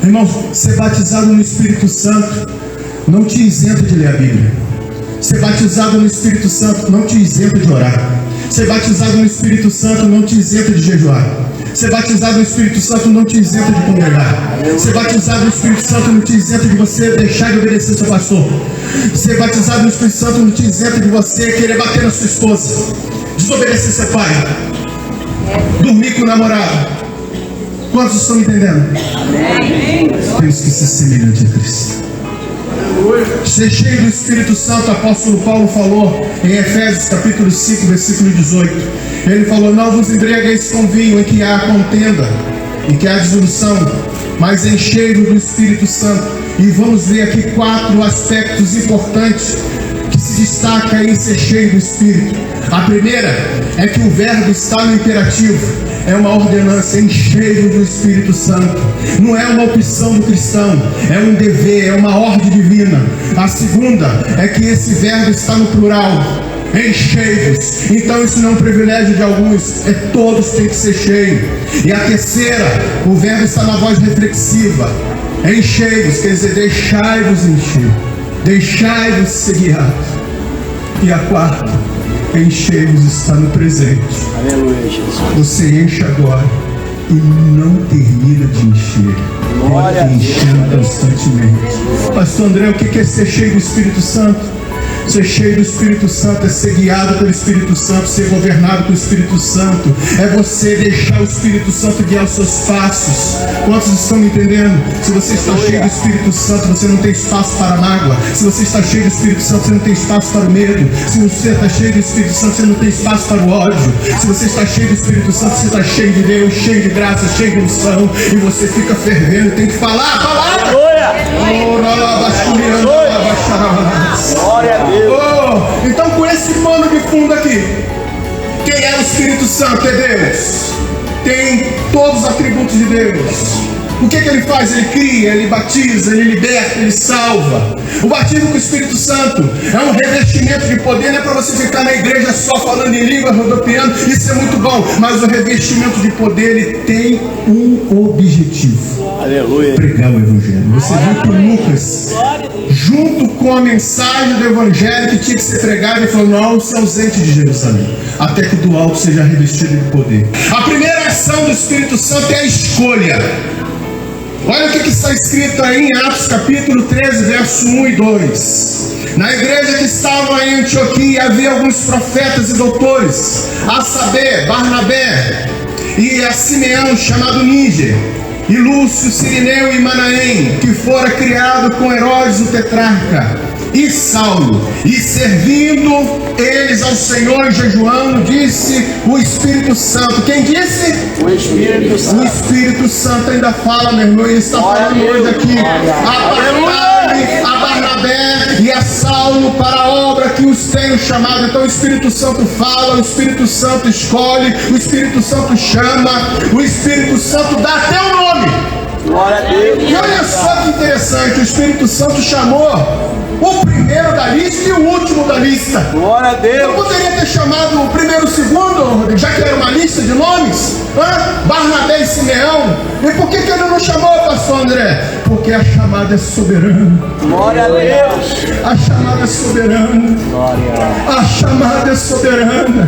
Irmãos, ser batizado no Espírito Santo não te isenta de ler a Bíblia. Ser batizado no Espírito Santo não te isenta de orar. Ser batizado no Espírito Santo não te isenta de jejuar. Ser batizado no Espírito Santo não te isenta de congregar. Ser batizado no Espírito Santo não te isenta de você deixar de obedecer seu pastor. Ser batizado no Espírito Santo não te isenta de você querer bater na sua esposa, desobedecer seu pai, dormir com o namorado. Quantos estão entendendo? Temos que ser semelhante a Cristo. Ser cheio do Espírito Santo, o apóstolo Paulo falou em Efésios capítulo 5, versículo 18. Ele falou: não vos embriagueis com vinho em que há contenda, em que há dissolução, mas enchei-vos do Espírito Santo. E vamos ver aqui 4 aspectos importantes que se destaca em ser cheio do Espírito. A primeira é que o verbo está no imperativo. É uma ordenança, enchei-vos do Espírito Santo. Não é uma opção do cristão, é um dever, é uma ordem divina. A segunda é que esse verbo está no plural, enchei-vos. Então isso não é um privilégio de alguns, todos têm que ser cheios. E a terceira, o verbo está na voz reflexiva, enchei-vos, quer dizer, deixai-vos encher, deixai-vos ser guiados. E a quarta, enchei-vos está no presente. Aleluia, Jesus. Você enche agora e não termina de encher. Glória, pode encher constantemente. Pastor André, o que é ser cheio do Espírito Santo? Ser cheio do Espírito Santo é ser guiado pelo Espírito Santo, ser governado pelo Espírito Santo. É você deixar o Espírito Santo guiar os seus passos. Quantos estão me entendendo? Se você está cheio do Espírito Santo, você não tem espaço para a mágoa. Se você está cheio do Espírito Santo, você não tem espaço para o medo. Se você está cheio do Espírito Santo, você não tem espaço para o ódio. Se você está cheio do Espírito Santo, você está cheio de Deus, cheio de graça, cheio de unção. E você fica fervendo, tem que falar, falar. Glória a Deus. Oh, então com esse pano de fundo aqui, quem é o Espírito Santo? É Deus. Tem todos os atributos de Deus. O que ele faz? Ele cria, ele batiza, ele liberta, ele salva. O batismo com o Espírito Santo é um revestimento de poder. Não é para você ficar na igreja só falando em língua, rodopiando. Isso é muito bom, mas o revestimento de poder, ele tem um objetivo. Aleluia. Pregar o Evangelho. Você viu que Lucas, junto com a mensagem do Evangelho que tinha que ser pregada, ele falou: não se ausente de Jerusalém, até que do alto seja revestido de poder. A primeira ação do Espírito Santo é a escolha. Olha o que está escrito aí em Atos capítulo 13, verso 1 e 2. Na igreja que estava em Antioquia havia alguns profetas e doutores, a saber, Barnabé e a Simeão, chamado Níger, e Lúcio, Cirineu e Manaém, que fora criado com Herodes o tetrarca, e Saulo. E servindo eles ao Senhor e jejuando, disse o Espírito Santo. Quem disse? O Espírito Santo. O Espírito Santo ainda fala, meu irmão. Ele está falando hoje aqui: apartai a Barnabé e a Saulo para a obra que os tenho chamado. Então o Espírito Santo fala, o Espírito Santo escolhe, o Espírito Santo chama, o Espírito Santo dá até o nome. Glória a Deus. E olha só que interessante, o Espírito Santo chamou o primeiro da lista e o último da lista. Glória a Deus. Eu poderia ter chamado o primeiro e o segundo, já que era uma lista de nomes, Barnabé e Simeão. E por que ele não chamou, pastor André? Porque a chamada é soberana. Glória a Deus. A chamada é soberana. Glória. A chamada é soberana.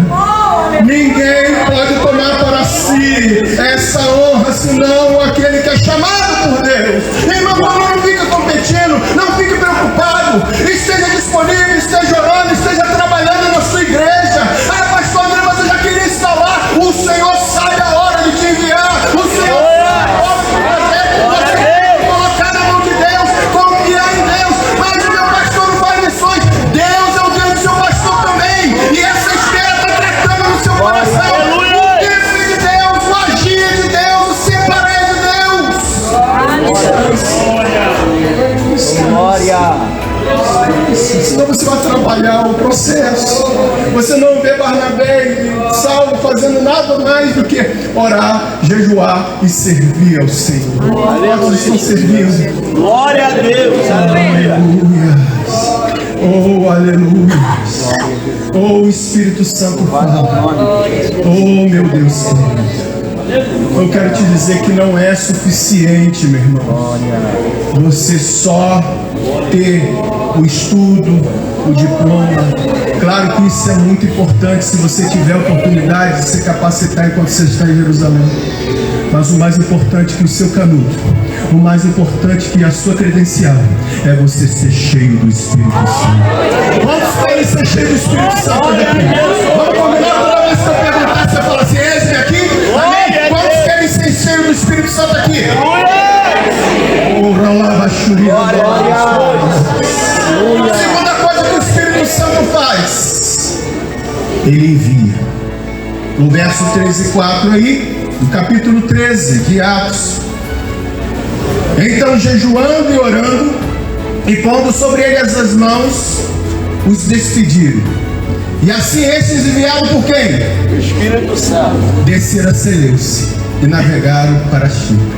Ninguém pode tomar para si essa honra, senão aquele que é chamado por Deus. Irmão, não fica competindo, não fique preocupado. Esteja disponível, esteja orando, esteja trabalhando na sua igreja. Pastor André, mas eu já queria estar lá. O Senhor sabe a hora de te enviar. O Senhor sabe a hora de fazer. Você tem que colocar na mão de Deus, confiar em Deus. Mas o meu pastor não faz missões. Deus é o Deus do seu pastor também. E essa espera está tratando no seu coração. O tempo de Deus, o agir de Deus, o separar de Deus. Glória. Senão você vai trabalhar o processo. Você não vê Barnabé e Saulo fazendo nada mais do que orar, jejuar e servir ao Senhor. Quantos estão servindo? Glória a Deus. Aleluia. Oh, aleluia. Oh, Espírito Santo fala. Oh, meu Deus querido. Eu quero te dizer que não é suficiente, meu irmão, você só ter o estudo, o diploma. Claro que isso é muito importante se você tiver a oportunidade de se capacitar enquanto você está em Jerusalém. Mas o mais importante que o seu canudo, o mais importante que a sua credencial, é você ser cheio do Espírito Santo. Quantos querem ser cheio do Espírito Santo daqui? Vamos combinar toda vez que eu perguntar, você fala assim, esse aqui? Amém? Quantos querem ser cheios do Espírito Santo aqui? A segunda coisa que o Espírito Santo faz, ele envia. No verso 13 e 4 aí, no capítulo 13 de Atos. Então, jejuando e orando, e pondo sobre eles as mãos, os despediram. E assim estes enviaram por quem? O Espírito Santo. Desceram a Seleucia e navegaram para Chipre.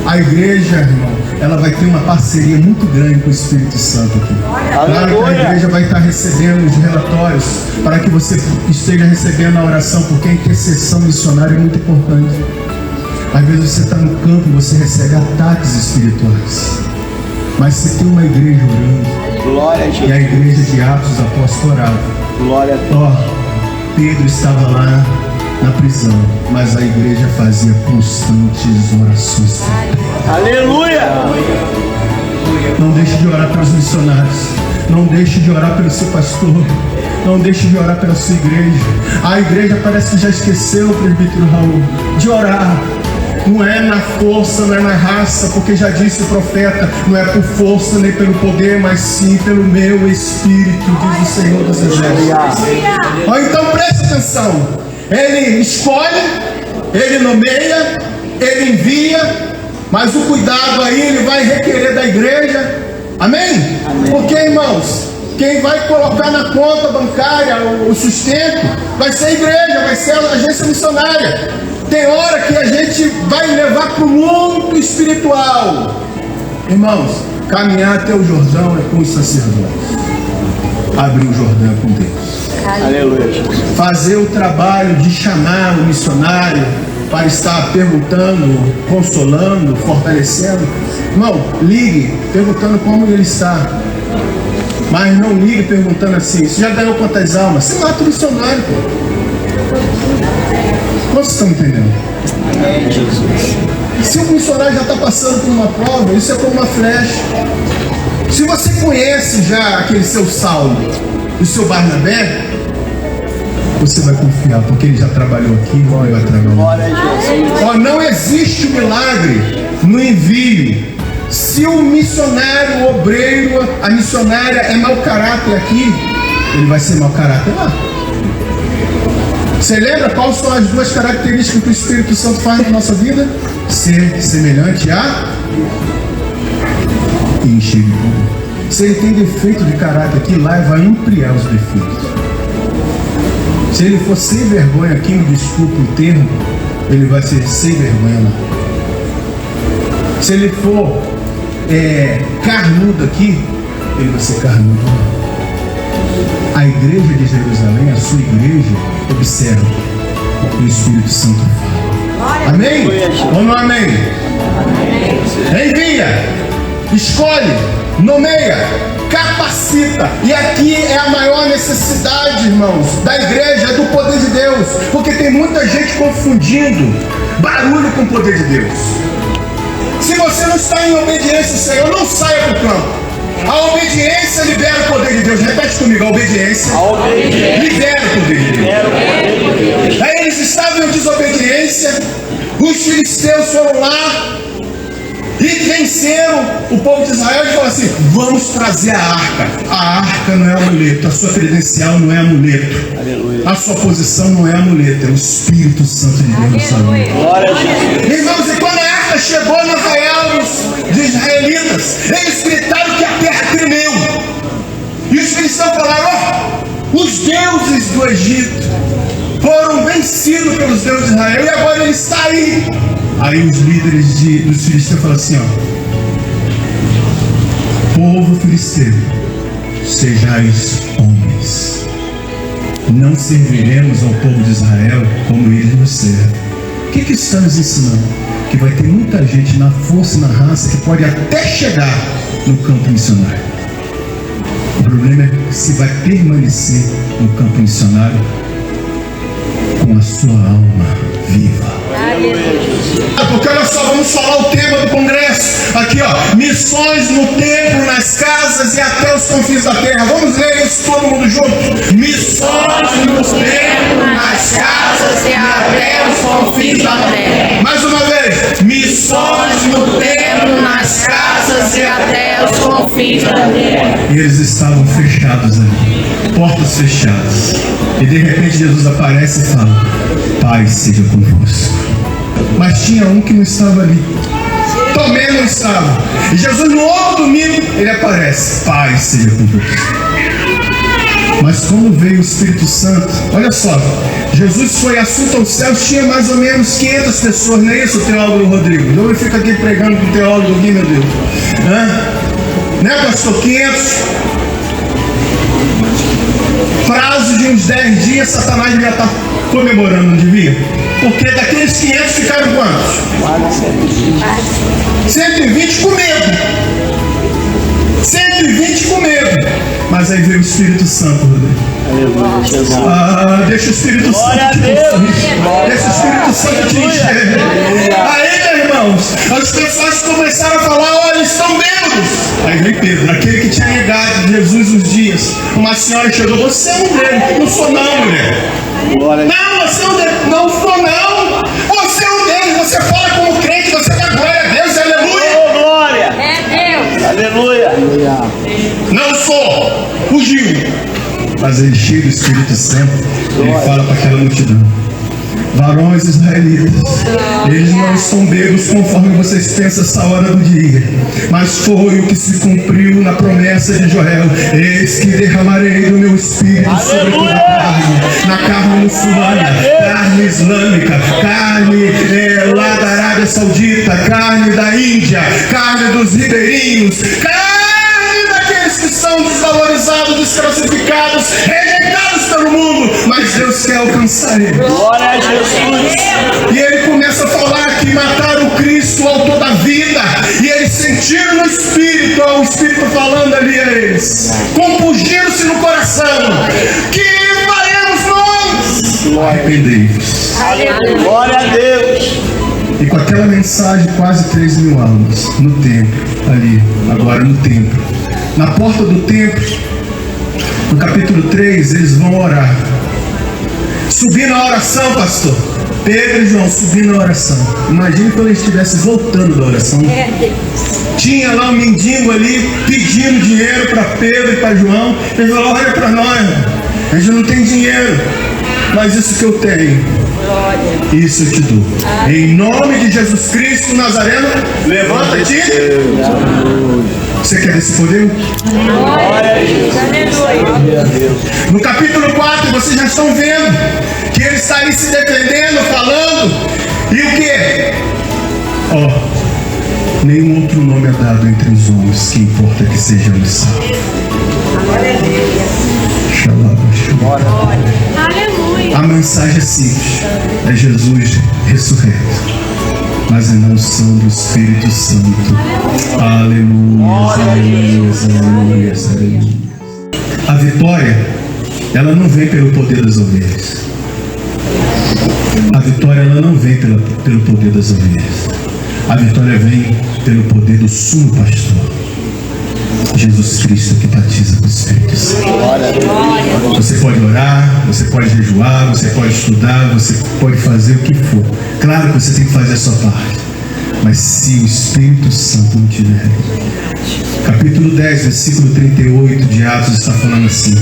A igreja, irmão, ela vai ter uma parceria muito grande com o Espírito Santo aqui. Claro que a igreja vai estar recebendo os relatórios para que você esteja recebendo a oração, porque a intercessão missionária é muito importante. Às vezes você está no campo e você recebe ataques espirituais, mas você tem uma igreja orando. Glória a Jesus. E a igreja de Atos dos Apóstolos orava. Glória a Deus. Pedro estava lá na prisão, mas a igreja fazia constantes orações. Aleluia! Não deixe de orar pelos missionários. Não deixe de orar pelo seu pastor. Não deixe de orar pela sua igreja. A igreja parece que já esqueceu, presbítero Raul, de orar. Não é na força, não é na raça, porque já disse o profeta, não é por força nem pelo poder, mas sim pelo meu Espírito, diz o Senhor dos Exércitos. Então preste atenção. Ele escolhe, ele nomeia, ele envia, mas o cuidado aí ele vai requerer da igreja. Amém? Amém. Porque, irmãos, quem vai colocar na conta bancária o sustento vai ser a igreja, vai ser a agência missionária. Tem hora que a gente vai levar para o mundo espiritual. Irmãos, caminhar até o Jordão é com os sacerdotes. Abrir o Jordão é com Deus. Aleluia. Fazer o trabalho de chamar o missionário para estar perguntando, consolando, fortalecendo. Irmão, ligue perguntando como ele está. Mas não ligue perguntando assim, você já ganhou quantas almas? Você mata o missionário, pô. Vocês estão entendendo? Amém, Jesus. Se o missionário já está passando por uma prova, isso é como uma flecha. Se você conhece já aquele seu Saulo, o seu Barnabé, você vai confiar, porque ele já trabalhou aqui, ele vai trabalhar. Não existe milagre no envio. Se o missionário, o obreiro, a missionária é mau caráter aqui, ele vai ser mau caráter lá. Você lembra quais são as duas características que o Espírito Santo faz na nossa vida? Ser semelhante a encher de poder. Se ele tem defeito de caráter aqui, lá ele vai ampliar os defeitos. Se ele for sem vergonha aqui, me desculpe o termo, ele vai ser sem vergonha lá. Se ele for carnudo aqui, ele vai ser carnudo lá. A igreja de Jerusalém, a sua igreja, observa o que o Espírito Santo fala. Amém? Ou não amém? Amém. Envia, escolhe, nomeia, capacita. E aqui é a maior necessidade, irmãos, da igreja, do poder de Deus. Porque tem muita gente confundindo barulho com o poder de Deus. Se você não está em obediência ao Senhor, não saia para o campo. A obediência libera o poder de Deus. Repete comigo, a obediência libera o poder de Deus. Aí eles estavam em desobediência, os filisteus foram lá e venceram o povo de Israel e falaram assim: vamos trazer a arca. A arca não é amuleto, a sua credencial não é amuleto. Aleluia. A sua posição não é amuleto, é o Espírito Santo de Deus. Glória a Jesus. Irmãos, e quando a arca chegou no arraial dos israelitas, eles gritaram que a terra tremeu. E os filisteus falaram: os deuses do Egito foram vencidos pelos deuses de Israel e agora ele está aí. Aí os líderes dos filisteus falaram assim: povo filisteu, sejais homens, não serviremos ao povo de Israel como eles nos servem. O que isso está nos ensinando? Que vai ter muita gente na força e na raça que pode até chegar no campo missionário. O problema é se vai permanecer no campo missionário com a sua alma viva. Porque olha só, vamos falar o tema do congresso. Aqui ó, missões no templo, nas casas e até os confins da terra. Vamos ler isso todo mundo junto. Missões no templo, nas casas e até os confins da terra. Mais uma vez. Missões no templo, nas casas e até os confins da terra. E eles estavam fechados ali, portas fechadas. E de repente Jesus aparece e fala: paz seja convosco. Mas tinha um que não estava ali. Tomé não estava. E Jesus no outro domingo ele aparece: paz seja convosco. Mas como veio o Espírito Santo, olha só, Jesus foi assunto aos céus, tinha mais ou menos 500 pessoas, não é isso, teólogo Rodrigo? Então ele fica aqui pregando com o teólogo aqui, meu Deus. Né, pastor? 500. Prazo de uns 10 dias, Satanás já está comemorando, não devia? Porque daqueles 500 ficaram quantos? 120 com medo. 120 com medo. Mas aí veio o Espírito Santo, Rodrigo. Deixa o Espírito Santo te construir. Deixa o Espírito Santo te encher. Aí, meus irmãos, as pessoas começaram a falar: olha, estão bêbados. Aí vem Pedro, aquele que tinha negado Jesus uns dias. Uma senhora chegou: você é um deles. Não sou não, mulher. Não, você é um deles. Não sou não. Você é um deles. Você fala como crente, você dá glória a Deus. Aleluia. Oh, glória. É Deus. Aleluia. Não sou. Fugiu. Mas ele cheio do Espírito Santo, ele fala para aquela multidão: varões israelitas, eles não estão bêbados conforme vocês pensam essa hora do dia, mas foi o que se cumpriu na promessa de Joel: eis que derramarei do meu Espírito sobre toda a carne, na carne muçulmana, carne islâmica, carne lá da Arábia Saudita, carne da Índia, carne dos ribeirinhos, carne daqueles que são desvalorizados, desclassificados, rejeitados pelo mundo, mas Deus quer alcançar eles. Glória a Jesus. E ele começa a falar que mataram o Cristo, o autor da vida, e eles sentiram no Espírito, o Espírito falando ali a eles, compungindo-se no coração: que faremos nós? Arrependei-vos. Glória a Deus. E com aquela mensagem, quase 3 mil almas no templo, ali, agora no templo, na porta do templo, no capítulo 3, eles vão orar. Subindo a oração, pastor, Pedro e João subindo a oração. Imagine quando eles estivessem voltando da oração. Tinha lá um mendigo ali pedindo dinheiro para Pedro e para João. Ele falou: olha para nós, a gente não tem dinheiro, mas isso que eu tenho, isso eu te dou. Em nome de Jesus Cristo Nazareno, levanta-te. Você quer esse poder? No capítulo 4, vocês já estão vendo que ele está aí se defendendo, falando. E o que? Nenhum outro nome é dado entre os homens que importa que sejamos salvos. A mensagem é simples: é Jesus ressurreto, mas é na unção do Espírito Santo. Aleluia, aleluia, aleluia, aleluia. A vitória, ela não vem pelo poder das ovelhas. A vitória, ela não vem pelo poder das ovelhas. A vitória vem pelo poder do sumo pastor, Jesus Cristo, que batiza com o Espírito Santo. Você pode orar, você pode jejuar, você pode estudar, você pode fazer o que for. Claro que você tem que fazer a sua parte, mas se o Espírito Santo não tiver. Capítulo 10, versículo 38 de Atos está falando assim: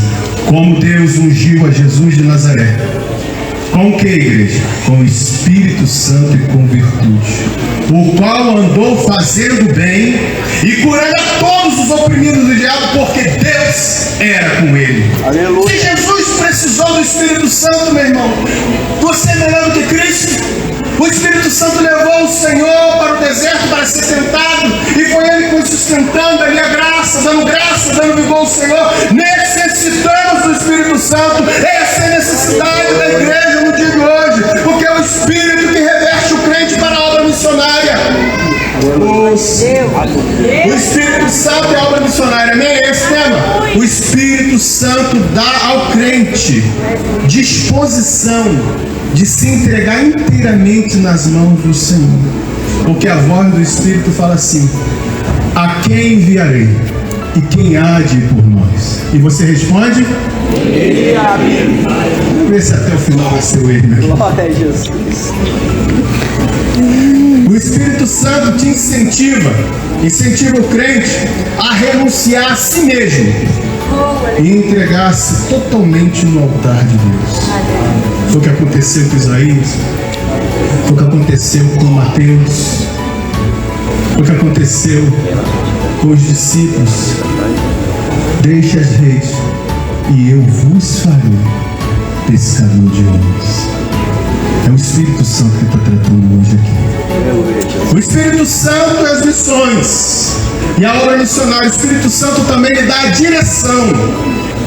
como Deus ungiu a Jesus de Nazaré. Com o que, igreja? Com o Espírito Santo e com virtude, o qual andou fazendo bem e curando a todos os oprimidos do diabo, porque Deus era com ele. Aleluia. Se Jesus precisou do Espírito Santo, meu irmão, você é melhor do que Cristo. O Espírito Santo levou o Senhor para o deserto para ser tentado, e foi ele que foi sustentando ali a graça, dando vigor ao Senhor. Necessitamos do Espírito Santo. Essa é a necessidade da igreja no dia de hoje, porque é o Espírito que reverte Deus. O Espírito Santo é a obra missionária. Amém? É esse tema. O Espírito Santo dá ao crente disposição de se entregar inteiramente nas mãos do Senhor. Porque a voz do Espírito fala assim: a quem enviarei? E quem há de ir por nós? E você responde? Vamos ver se até o final vai ser o erro. Glória a Jesus. O Espírito Santo te incentiva o crente a renunciar a si mesmo e entregar-se totalmente no altar de Deus. Foi o que aconteceu com Isaías, foi o que aconteceu com Mateus, foi o que aconteceu com os discípulos. Deixe as redes e eu vos farei pescador de homens. É o Espírito Santo que está tratando hoje aqui. O Espírito Santo é as missões e a obra missionária. O Espírito Santo também lhe dá a direção.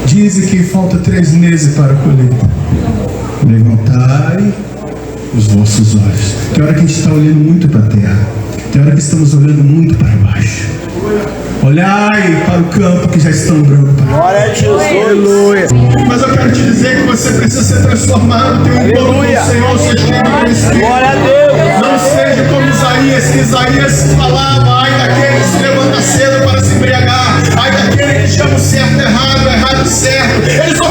Dizem que falta 3 meses para a colheita. Levantai os vossos olhos. Tem hora que a gente está olhando muito para a terra. Tem hora que estamos olhando muito para baixo. Olhai para o campo que já estão branco. Glória a Jesus. Aleluia. Mas eu quero te dizer que você precisa ser transformado. Tem um encontro com o Senhor, você cheio do Espírito. Glória a Deus. Não seja como Isaías, que Isaías falava: ai daquele que se levanta cedo para se embriagar, ai daquele que chama o certo errado, errado certo. Ele só